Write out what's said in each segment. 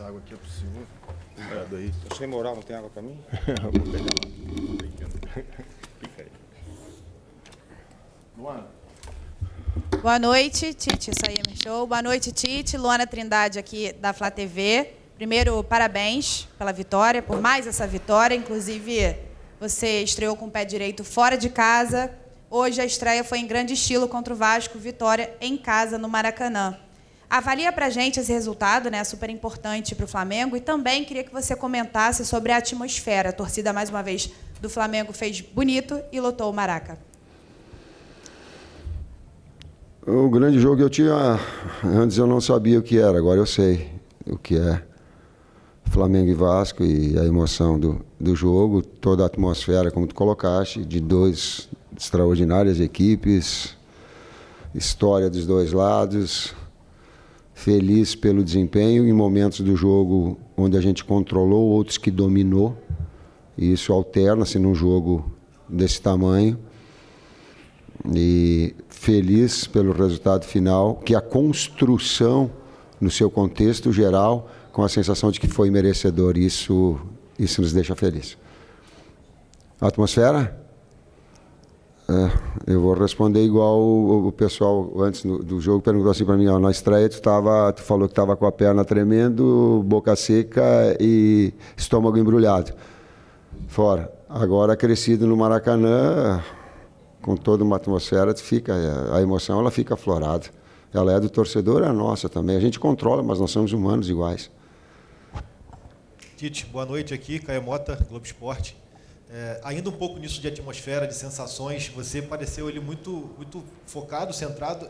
essa água aqui é possível. Obrigado aí. Eu sem moral, não tem água para mim? Vou pegar lá. Fica aí. Luana. Boa noite, Tite, isso aí, show. Boa noite, Tite. Luana Trindade aqui da Flá TV. Primeiro, parabéns pela vitória, por mais essa vitória. Inclusive, você estreou com o pé direito fora de casa. Hoje a estreia foi em grande estilo contra o Vasco, vitória em casa no Maracanã. Avalia pra gente esse resultado, né? Super importante para o Flamengo. E também queria que você comentasse sobre a atmosfera. A torcida, mais uma vez, do Flamengo fez bonito e lotou o Maraca. O grande jogo eu tinha... Antes eu não sabia o que era, agora eu sei o que é. Flamengo e Vasco e a emoção do jogo, toda a atmosfera, como tu colocaste, de duas extraordinárias equipes, história dos dois lados, feliz pelo desempenho, em momentos do jogo onde a gente controlou, outros que dominou, e isso alterna-se num jogo desse tamanho, e feliz pelo resultado final, que a construção, no seu contexto geral, com a sensação de que foi merecedor. Isso nos deixa felizes. A atmosfera? Eu vou responder igual o pessoal antes do jogo perguntou assim para mim, ó, na estreia tu falou que estava com a perna tremendo, boca seca e estômago embrulhado. Fora. Agora crescido no Maracanã, com toda uma atmosfera, a emoção ela fica aflorada. Ela é do torcedor, é nossa também. A gente controla, mas nós somos humanos iguais. Tite, boa noite aqui, Caio Mota, Globo Esporte. Ainda um pouco nisso de atmosfera, de sensações, você pareceu ele muito focado, centrado,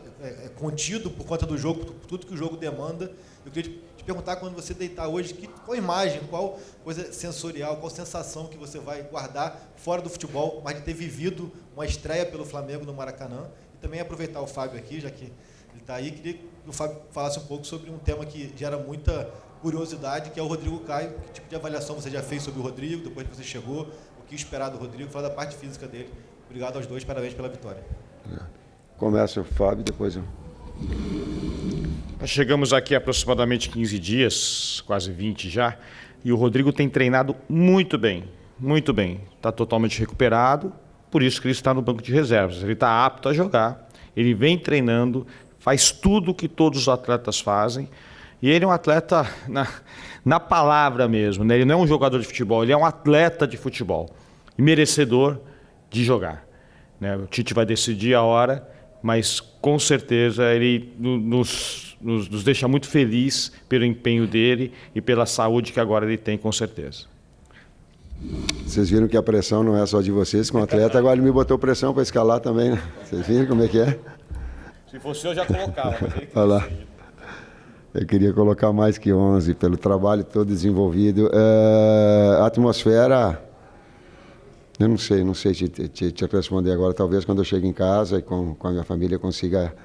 contido por conta do jogo, por tudo que o jogo demanda. Eu queria te perguntar, quando você deitar hoje, qual imagem, qual coisa sensorial, qual sensação que você vai guardar fora do futebol, mas de ter vivido uma estreia pelo Flamengo no Maracanã. E também aproveitar o Fábio aqui, já que ele está aí, queria que o Fábio falasse um pouco sobre um tema que gera muita curiosidade, que é o Rodrigo Caio. Que tipo de avaliação você já fez sobre o Rodrigo, depois que você chegou? O que esperar do Rodrigo? Falar da parte física dele. Obrigado aos dois, parabéns pela vitória. Começa o Fábio, depois eu. Nós chegamos aqui há aproximadamente 15 dias, quase 20 já, e o Rodrigo tem treinado muito bem, muito bem. Está totalmente recuperado, por isso que ele está no banco de reservas. Ele está apto a jogar, ele vem treinando, faz tudo o que todos os atletas fazem. E ele é um atleta na palavra mesmo, né? Ele não é um jogador de futebol, ele é um atleta de futebol. E merecedor de jogar, né? O Tite vai decidir a hora, mas com certeza ele nos deixa muito feliz pelo empenho dele e pela saúde que agora ele tem, com certeza. Vocês viram que a pressão não é só de vocês com o atleta, agora ele me botou pressão para escalar também, né? Vocês viram como é que é? Se fosse eu já colocava, mas ele Olha lá. Eu queria colocar mais que 11, pelo trabalho todo desenvolvido. A atmosfera, eu não sei te responder agora. Talvez quando eu chegue em casa e com a minha família eu consiga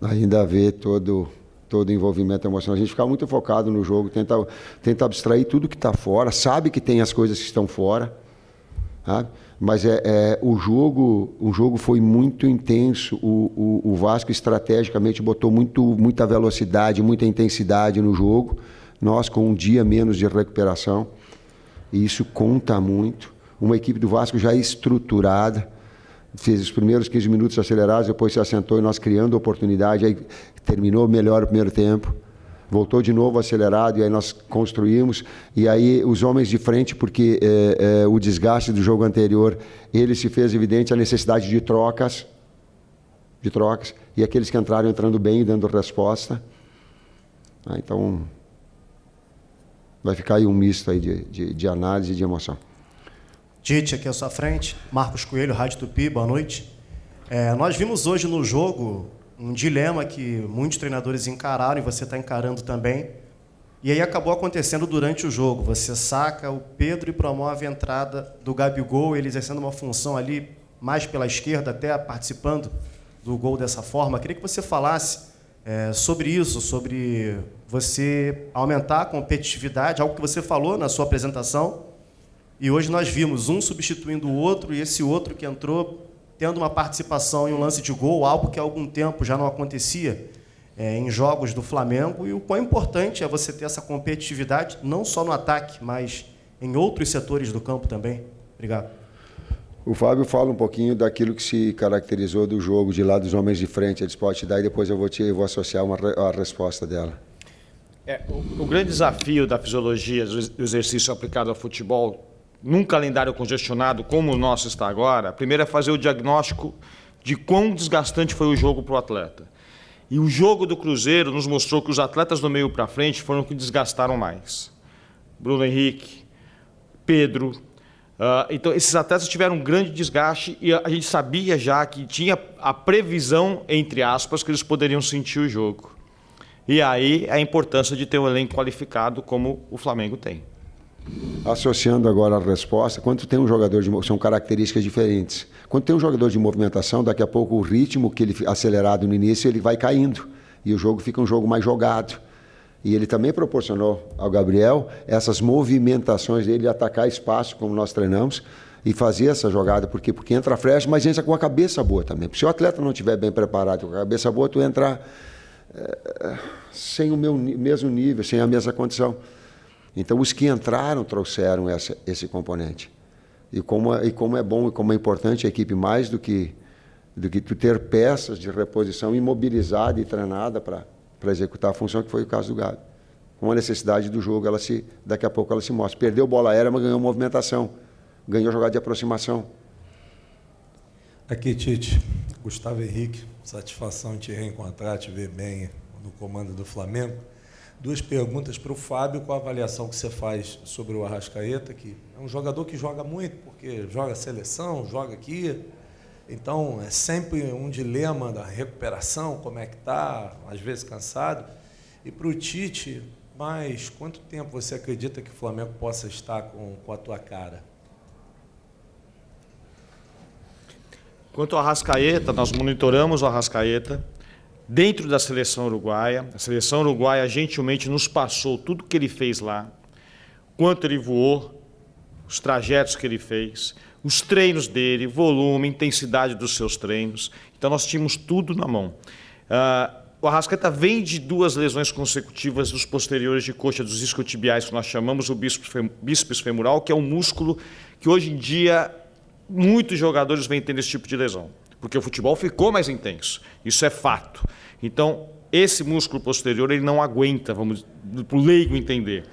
ainda ver todo o envolvimento emocional. A gente fica muito focado no jogo, tenta abstrair tudo que está fora, sabe que tem as coisas que estão fora, sabe? Mas o jogo foi muito intenso. O Vasco estrategicamente botou muita velocidade, muita intensidade no jogo. Nós com um dia menos de recuperação. E isso conta muito. Uma equipe do Vasco já estruturada. Fez os primeiros 15 minutos acelerados, depois se assentou e nós criando oportunidade. Aí terminou melhor o primeiro tempo. Voltou de novo acelerado e aí nós construímos. E aí os homens de frente, porque o desgaste do jogo anterior, ele se fez evidente a necessidade de trocas. E aqueles que entraram entrando bem e dando resposta. Então, vai ficar aí um misto aí de análise e de emoção. Tite, aqui à sua frente. Marcos Coelho, Rádio Tupi, boa noite. Nós vimos hoje no jogo um dilema que muitos treinadores encararam e você está encarando também. E aí acabou acontecendo durante o jogo. Você saca o Pedro e promove a entrada do Gabigol, ele exercendo uma função ali mais pela esquerda, até participando do gol dessa forma. Queria que você falasse sobre isso, sobre você aumentar a competitividade, algo que você falou na sua apresentação. E hoje nós vimos um substituindo o outro e esse outro que entrou tendo uma participação em um lance de gol, algo que há algum tempo já não acontecia. em jogos do Flamengo e o quão importante é você ter essa competitividade, não só no ataque, mas em outros setores do campo também. Obrigado. O Fábio fala um pouquinho daquilo que se caracterizou do jogo de lá dos homens de frente. Eles podem te dar e depois eu vou associar a resposta dela. O grande desafio da fisiologia do exercício aplicado ao futebol, num calendário congestionado como o nosso está agora, primeiro é fazer o diagnóstico de quão desgastante foi o jogo para o atleta. E o jogo do Cruzeiro nos mostrou que os atletas do meio para frente foram os que desgastaram mais. Bruno Henrique, Pedro. Então, esses atletas tiveram um grande desgaste e a gente sabia já que tinha a previsão, entre aspas, que eles poderiam sentir o jogo. E aí a importância de ter um elenco qualificado como o Flamengo tem. Associando agora a resposta, quando tem um jogador são características diferentes. Quando tem um jogador de movimentação, daqui a pouco o ritmo que ele acelerado no início, ele vai caindo e o jogo fica um jogo mais jogado. E ele também proporcionou ao Gabriel essas movimentações dele de atacar espaço, como nós treinamos, e fazer essa jogada, porque entra fresh, mas entra com a cabeça boa também. Porque se o atleta não estiver bem preparado com a cabeça boa, tu entra sem o mesmo nível, sem a mesma condição. Então, os que entraram trouxeram esse componente. E como é bom e como é importante a equipe, mais do que tu ter peças de reposição imobilizada e treinada para executar a função, que foi o caso do Gabi. Com a necessidade do jogo, daqui a pouco ela se mostra. Perdeu bola aérea, mas ganhou movimentação. Ganhou jogada de aproximação. Aqui, Tite. Gustavo Henrique, satisfação em te reencontrar, te ver bem no comando do Flamengo. Duas perguntas para o Fábio, qual a avaliação que você faz sobre o Arrascaeta, que é um jogador que joga muito, porque joga seleção, joga aqui, então é sempre um dilema da recuperação, como é que está, às vezes cansado. E para o Tite, mas quanto tempo você acredita que o Flamengo possa estar com a tua cara? Quanto ao Arrascaeta, nós monitoramos o Arrascaeta dentro da seleção uruguaia. A seleção uruguaia gentilmente nos passou tudo que ele fez lá, quanto ele voou, os trajetos que ele fez, os treinos dele, volume, intensidade dos seus treinos. Então nós tínhamos tudo na mão. O Arrascaeta vem de 2 lesões consecutivas dos posteriores de coxa, dos isquiotibiais, que nós chamamos o bíceps femoral, que é um músculo que hoje em dia muitos jogadores vêm tendo esse tipo de lesão, porque o futebol ficou mais intenso, isso é fato. Então, esse músculo posterior ele não aguenta, vamos para o leigo entender.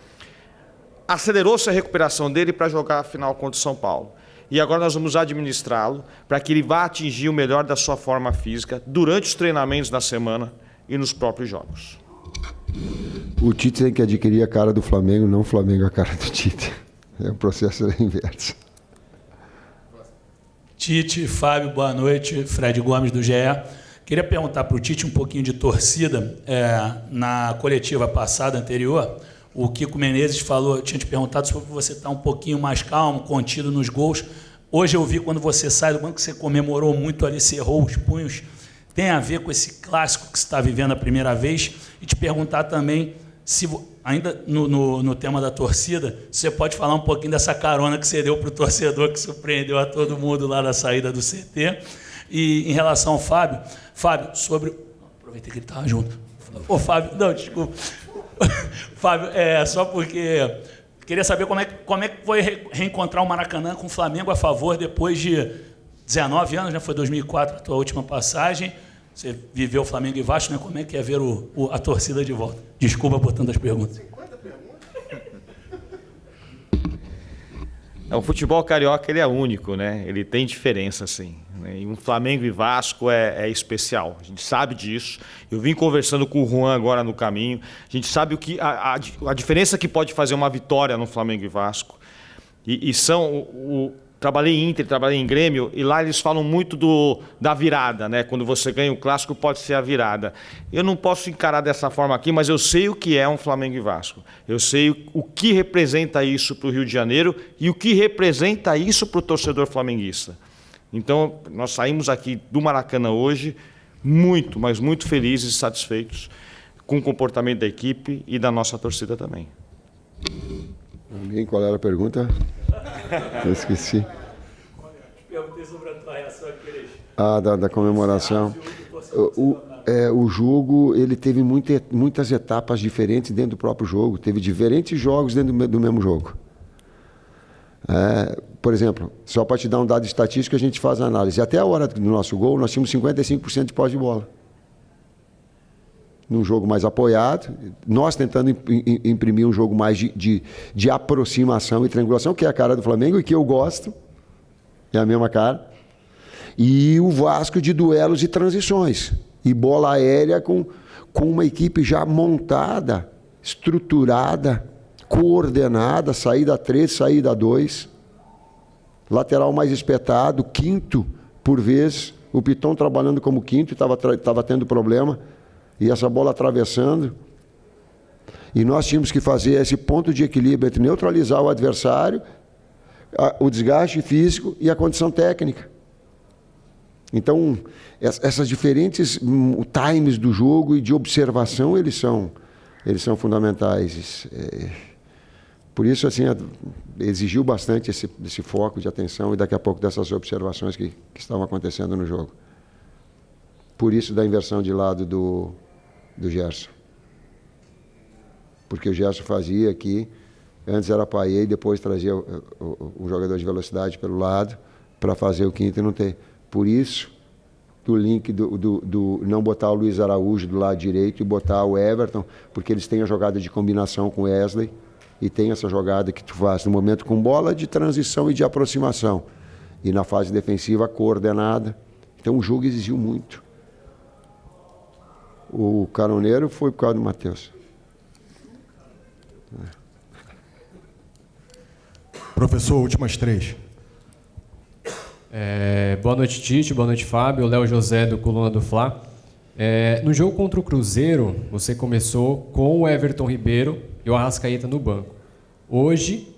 Acelerou-se a recuperação dele para jogar a final contra o São Paulo. E agora nós vamos administrá-lo para que ele vá atingir o melhor da sua forma física durante os treinamentos da semana e nos próprios jogos. O Tite tem que adquirir a cara do Flamengo, não o Flamengo a cara do Tite. É um processo inverso. Tite, Fábio, boa noite. Fred Gomes, do GE. Queria perguntar para o Tite um pouquinho de torcida. Na coletiva passada, anterior, o Kiko Menezes tinha te perguntado sobre você estar um pouquinho mais calmo, contido nos gols. Hoje eu vi, quando você sai do banco, que você comemorou muito ali, cerrou os punhos. Tem a ver com esse clássico que você está vivendo a primeira vez? E te perguntar também, se ainda no tema da torcida, você pode falar um pouquinho dessa carona que você deu para o torcedor, que surpreendeu a todo mundo lá na saída do CT. E em relação ao Fábio, sobre... Aproveitei que ele estava junto. Ô, Fábio, não, desculpa. Fábio, só porque... Queria saber como é que foi reencontrar o Maracanã com o Flamengo a favor depois de 19 anos, né? Foi 2004 a tua última passagem. Você viveu o Flamengo e Vasco, né? Como é que é ver a torcida de volta? Desculpa por tantas perguntas. 50 perguntas? O futebol carioca ele é único, né? Ele tem diferença, sim. E um Flamengo e Vasco é especial. A gente sabe disso. Eu vim conversando com o Juan agora no caminho. A gente sabe a diferença que pode fazer uma vitória no Flamengo e Vasco. Trabalhei em Inter, trabalhei em Grêmio, e lá eles falam muito da virada, né? Quando você ganha o clássico, pode ser a virada. Eu não posso encarar dessa forma aqui, mas eu sei o que é um Flamengo e Vasco. Eu sei o que representa isso para o Rio de Janeiro e o que representa isso para o torcedor flamenguista. Então, nós saímos aqui do Maracanã hoje muito, mas muito felizes e satisfeitos com o comportamento da equipe e da nossa torcida também. Alguém, qual era a pergunta? Eu esqueci. Perguntei sobre a tua reação àqueles... Da comemoração. o jogo ele teve muitas etapas diferentes dentro do próprio jogo. Teve diferentes jogos dentro do mesmo jogo. Por exemplo, só para te dar um dado estatístico, a gente faz a análise. Até a hora do nosso gol, nós tínhamos 55% de posse de bola. Num jogo mais apoiado, nós tentando imprimir um jogo mais de aproximação e triangulação, que é a cara do Flamengo e que eu gosto, é a mesma cara. E o Vasco de duelos e transições. E bola aérea com uma equipe já montada, estruturada, coordenada, saída 3, saída 2. Lateral mais espetado, quinto por vez. O Piton trabalhando como quinto, estava tendo problema. E essa bola atravessando. E nós tínhamos que fazer esse ponto de equilíbrio entre neutralizar o adversário, o desgaste físico e a condição técnica. Então, essas diferentes times do jogo e de observação, eles são fundamentais. Por isso, assim, exigiu bastante esse foco de atenção e daqui a pouco dessas observações que estavam acontecendo no jogo. Por isso da inversão de lado do Gerson. Porque o Gerson fazia aqui, antes era Payet e depois trazia um jogador de velocidade pelo lado para fazer o quinto e não ter. Por isso, do link do não botar o Luiz Araújo do lado direito e botar o Everton, porque eles têm a jogada de combinação com o Wesley e tem essa jogada que tu faz no momento com bola de transição e de aproximação. E na fase defensiva, coordenada. Então o jogo exigiu muito. O Caroneiro foi por causa do Matheus. Professor, últimas 3. Boa noite, Tite. Boa noite, Fábio. Léo José, do Coluna do Fla. No jogo contra o Cruzeiro, você começou com o Everton Ribeiro e o Arrascaeta no banco. Hoje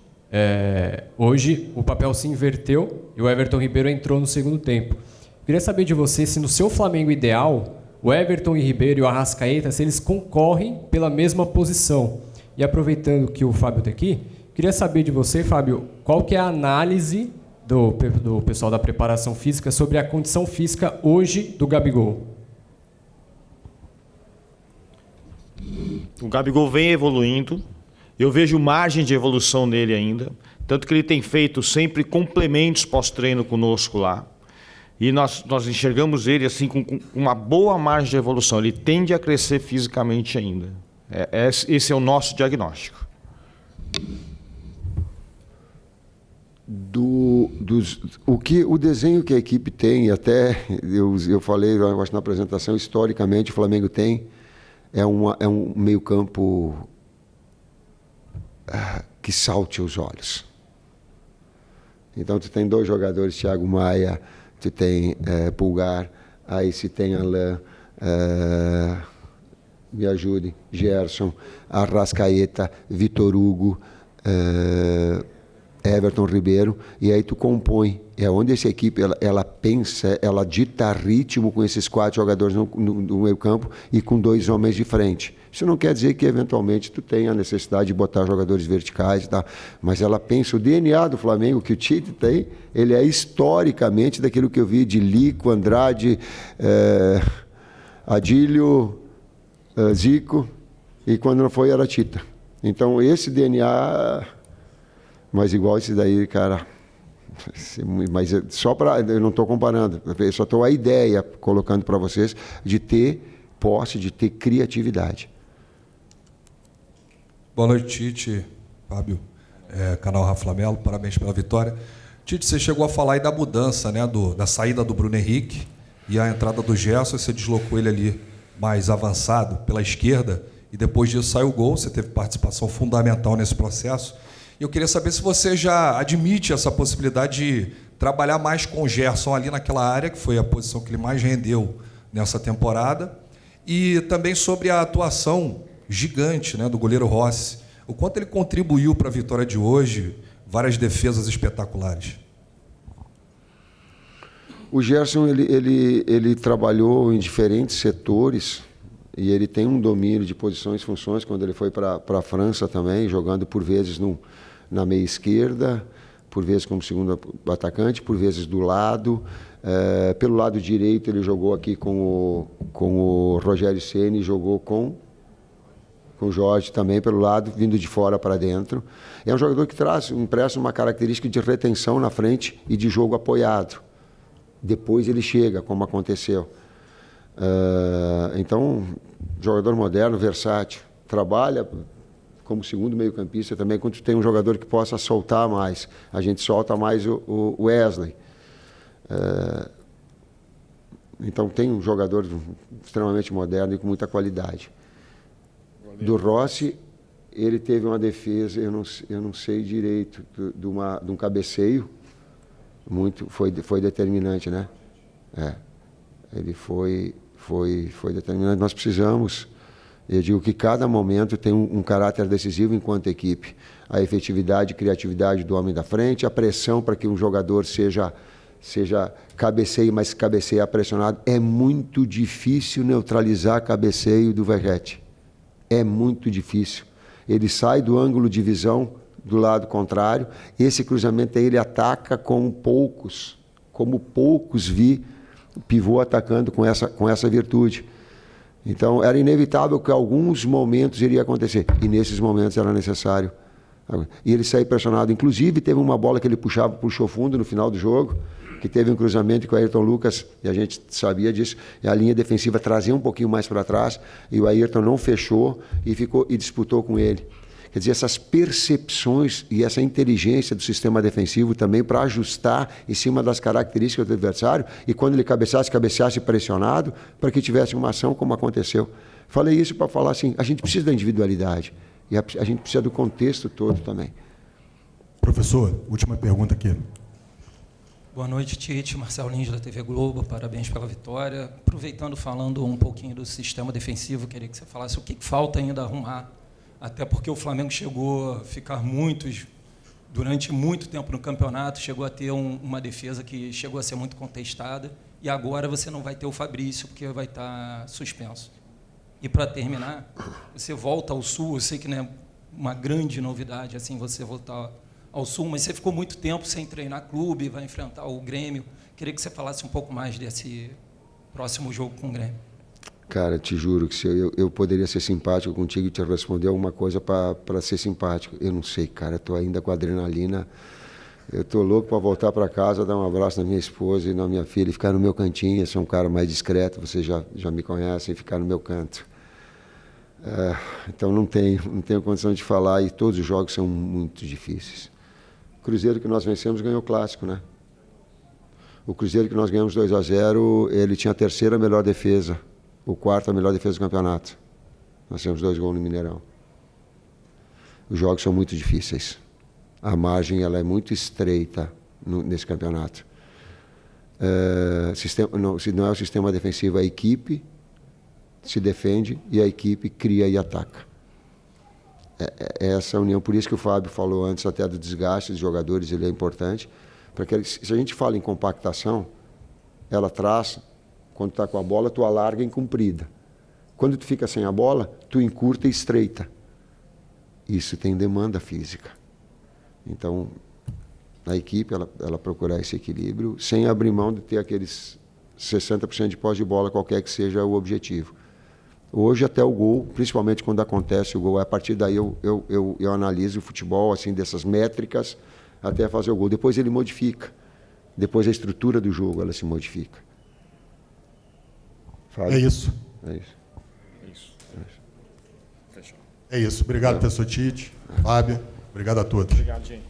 o papel se inverteu e o Everton Ribeiro entrou no segundo tempo. Queria saber de você se no seu Flamengo ideal, o Everton e Ribeiro e o Arrascaeta, se eles concorrem pela mesma posição. E aproveitando que o Fábio está aqui, queria saber de você, Fábio, qual que é a análise do pessoal da preparação física sobre a condição física hoje do Gabigol? O Gabigol vem evoluindo, eu vejo margem de evolução nele ainda, tanto que ele tem feito sempre complementos pós-treino conosco lá, e nós enxergamos ele assim com uma boa margem de evolução, ele tende a crescer fisicamente ainda. Esse é o nosso diagnóstico. O desenho que a equipe tem, até eu falei, eu acho na apresentação, historicamente o Flamengo tem, é um meio-campo que salte os olhos. Então, tu tem 2 jogadores, Thiago Maia, tu tem Pulgar, aí se tem Alain, me ajude, Gerson, Arrascaeta, Vitor Hugo, Everton Ribeiro, e aí tu compõe. É onde essa equipe ela pensa, ela dita ritmo com esses 4 jogadores no meio campo e com 2 homens de frente. Isso não quer dizer que eventualmente tu tenha a necessidade de botar jogadores verticais, tá? Mas ela pensa, o DNA do Flamengo que o Tite tem, ele é historicamente daquilo que eu vi de Lico, Andrade, Adílio, Zico, e quando não foi era Tita. Então esse DNA, mas igual esse daí, cara, mas só para, eu não estou comparando, eu só estou a ideia colocando para vocês de ter posse, de ter criatividade. Boa noite, Tite, Fábio, canal Rafa Melo, parabéns pela vitória. Tite, você chegou a falar aí da mudança, né, da saída do Bruno Henrique e a entrada do Gerson, você deslocou ele ali mais avançado pela esquerda e depois disso saiu o gol, você teve participação fundamental nesse processo. Eu queria saber se você já admite essa possibilidade de trabalhar mais com o Gerson ali naquela área, que foi a posição que ele mais rendeu nessa temporada, e também sobre a atuação gigante, né, do goleiro Rossi. O quanto ele contribuiu para a vitória de hoje, várias defesas espetaculares. O Gerson ele trabalhou em diferentes setores e ele tem um domínio de posições e funções quando ele foi para a França também, jogando por vezes na meia esquerda, por vezes como segundo atacante, por vezes do lado. Pelo lado direito ele jogou aqui com o Rogério Ceni, jogou com o Jorge também pelo lado, vindo de fora para dentro. É um jogador que empresta uma característica de retenção na frente e de jogo apoiado. Depois ele chega, como aconteceu. Então, jogador moderno, versátil, trabalha como segundo meio-campista também, quando tem um jogador que possa soltar mais. A gente solta mais o Wesley. Então tem um jogador extremamente moderno e com muita qualidade. Do Rossi, ele teve uma defesa, eu não sei direito, de um cabeceio, foi determinante, né? Ele foi determinante. Nós precisamos, eu digo que cada momento tem um caráter decisivo enquanto equipe. A efetividade e criatividade do homem da frente, a pressão para que um jogador seja cabeceio, mas cabeceia pressionado. É muito difícil neutralizar cabeceio do Verratti. É muito difícil. Ele sai do ângulo de visão do lado contrário. Esse cruzamento aí ele ataca como poucos vi pivô atacando com essa virtude. Então era inevitável que alguns momentos iria acontecer. E nesses momentos era necessário. E ele saiu pressionado. Inclusive teve uma bola que ele puxou fundo no final do jogo, que teve um cruzamento com o Ayrton Lucas, e a gente sabia disso, e a linha defensiva trazia um pouquinho mais para trás, e o Ayrton não fechou e disputou com ele. Quer dizer, essas percepções e essa inteligência do sistema defensivo também para ajustar em cima das características do adversário, e quando ele cabeceasse pressionado, para que tivesse uma ação como aconteceu. Falei isso para falar assim, a gente precisa da individualidade, e a gente precisa do contexto todo também. Professor, última pergunta aqui. Boa noite, Tite. Marcelo Lins, da TV Globo. Parabéns pela vitória. Aproveitando, falando um pouquinho do sistema defensivo, queria que você falasse o que falta ainda arrumar, até porque o Flamengo chegou a ficar durante muito tempo no campeonato, chegou a ter uma defesa que chegou a ser muito contestada, e agora você não vai ter o Fabrício, porque vai estar suspenso. E, para terminar, você volta ao Sul, eu sei que não é uma grande novidade assim você voltar ao Sul, mas você ficou muito tempo sem treinar clube, vai enfrentar o Grêmio. Queria que você falasse um pouco mais desse próximo jogo com o Grêmio. Cara, te juro que se eu poderia ser simpático contigo e te responder alguma coisa para ser simpático. Eu não sei, cara, eu estou ainda com adrenalina. Eu estou louco para voltar para casa, dar um abraço na minha esposa e na minha filha e ficar no meu cantinho. Eu sou um cara mais discreto, vocês já me conhecem, ficar no meu canto. Então não tenho condição de falar, e todos os jogos são muito difíceis. O Cruzeiro que nós vencemos ganhou o Clássico, né? O Cruzeiro que nós ganhamos 2-0, ele tinha a terceira melhor defesa, o quarto a melhor defesa do campeonato. Nós temos 2 gols no Mineirão. Os jogos são muito difíceis. A margem ela é muito estreita nesse campeonato. Não é o sistema defensivo, a equipe se defende e a equipe cria e ataca. Essa união, por isso que o Fábio falou antes até do desgaste dos jogadores, ele é importante, porque se a gente fala em compactação, ela traz, quando está com a bola, tu alarga em comprida. Quando tu fica sem a bola, tu encurta e estreita. Isso tem demanda física. Então, a equipe, ela procurar esse equilíbrio, sem abrir mão de ter aqueles 60% de posse de bola, qualquer que seja o objetivo. Hoje até o gol, principalmente quando acontece o gol, a partir daí eu analiso o futebol, assim, dessas métricas, até fazer o gol. Depois ele modifica. Depois a estrutura do jogo ela se modifica. Fábio? É isso. É isso. É isso. Obrigado, professor Tite. Fábio. Obrigado a todos. Obrigado, gente.